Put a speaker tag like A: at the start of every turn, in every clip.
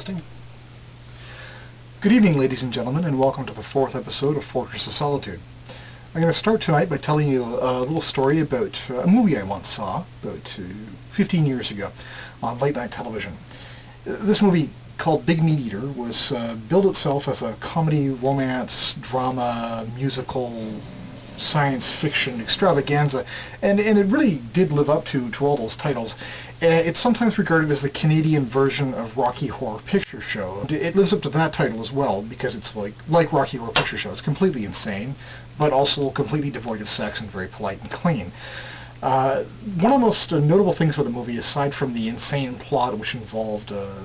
A: Testing. Good evening, ladies and gentlemen, and welcome to the fourth episode of Fortress of Solitude. I'm going to start tonight by telling you a little story about a movie I once saw about 15 years ago on late-night television. This movie, called Big Meat Eater, was billed itself as a comedy, romance, drama, musical, science fiction extravaganza, and it really did live up to all those titles. It's sometimes regarded as the Canadian version of Rocky Horror Picture Show. It lives up to that title as well, because it's like Rocky Horror Picture Show. It's completely insane, but also completely devoid of sex and very polite and clean. One of the most notable things about the movie, aside from the insane plot, which involved a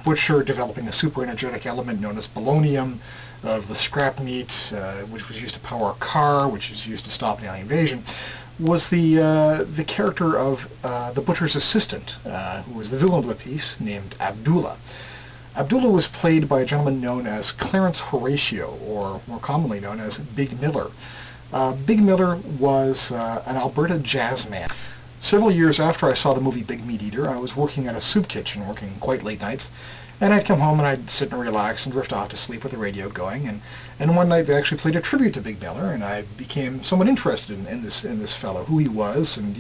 A: butcher developing a super energetic element known as Balonium, of the scrap meat, which was used to power a car, which is used to stop an alien invasion, was the character of the butcher's assistant, who was the villain of the piece, named Abdullah. Abdullah was played by a gentleman known as Clarence Horatio, or more commonly known as Big Miller. Big Miller was an Alberta jazz man. Several years after I saw the movie Big Meat Eater, I was working at a soup kitchen, working quite late nights, and I'd come home and I'd sit and relax and drift off to sleep with the radio going, and one night they actually played a tribute to Big Miller, and I became somewhat interested in this fellow, who he was, and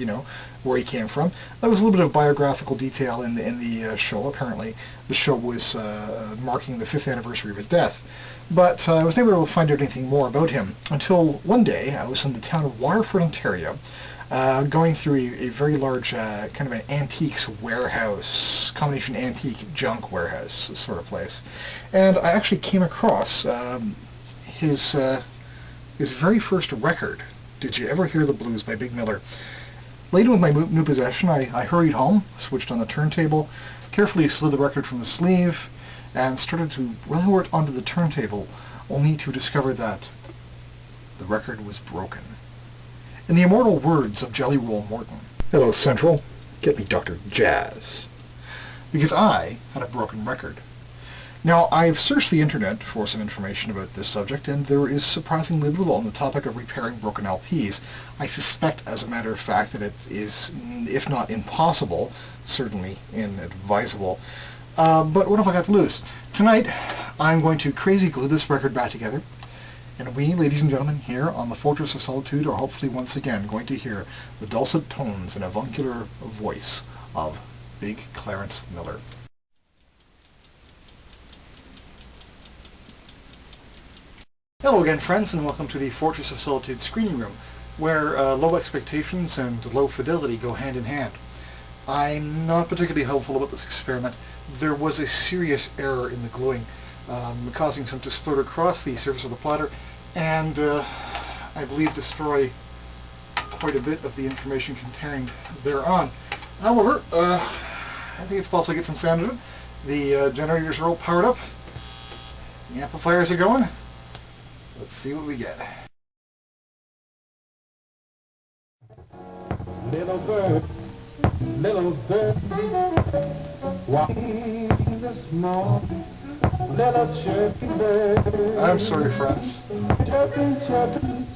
A: where he came from. There was a little bit of biographical detail in the show. Apparently, the show was marking the 5th anniversary of his death, but I was never able to find out anything more about him until one day I was in the town of Waterford, Ontario, going through a very large kind of an antiques warehouse, combination antique junk warehouse sort of place, and I actually came across his very first record, Did You Ever Hear the Blues by Big Miller. Laden with my new possession, I hurried home, switched on the turntable, carefully slid the record from the sleeve, and started to lower it onto the turntable, only to discover that the record was broken. In the immortal words of Jelly Roll Morton, "Hello, Central, get me Dr. Jazz," because I had a broken record. Now, I've searched the internet for some information about this subject, and there is surprisingly little on the topic of repairing broken LPs. I suspect, as a matter of fact, that it is, if not impossible, certainly inadvisable. But what have I got to lose? Tonight, I'm going to crazy glue this record back together, and we, ladies and gentlemen, here on the Fortress of Solitude are hopefully once again going to hear the dulcet tones and avuncular voice of Big Clarence Miller. Hello again, friends, and welcome to the Fortress of Solitude screening room, where low expectations and low fidelity go hand in hand. I'm not particularly hopeful about this experiment. There was a serious error in the gluing, causing some to splurt across the surface of the platter, and I believe destroy quite a bit of the information contained thereon. However, I think it's possible to get some sound out of it. The generators are all powered up. The amplifiers are going. Let's see what we get. Little bird, walking the small little chirpy bird. I'm sorry, friends. Chirping, chirping,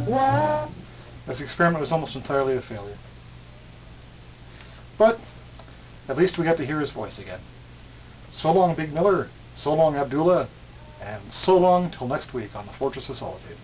A: wow. This experiment was almost entirely a failure. But at least we got to hear his voice again. So long, Big Miller. So long, Abdullah. And so long till next week on the Fortress of Solitude.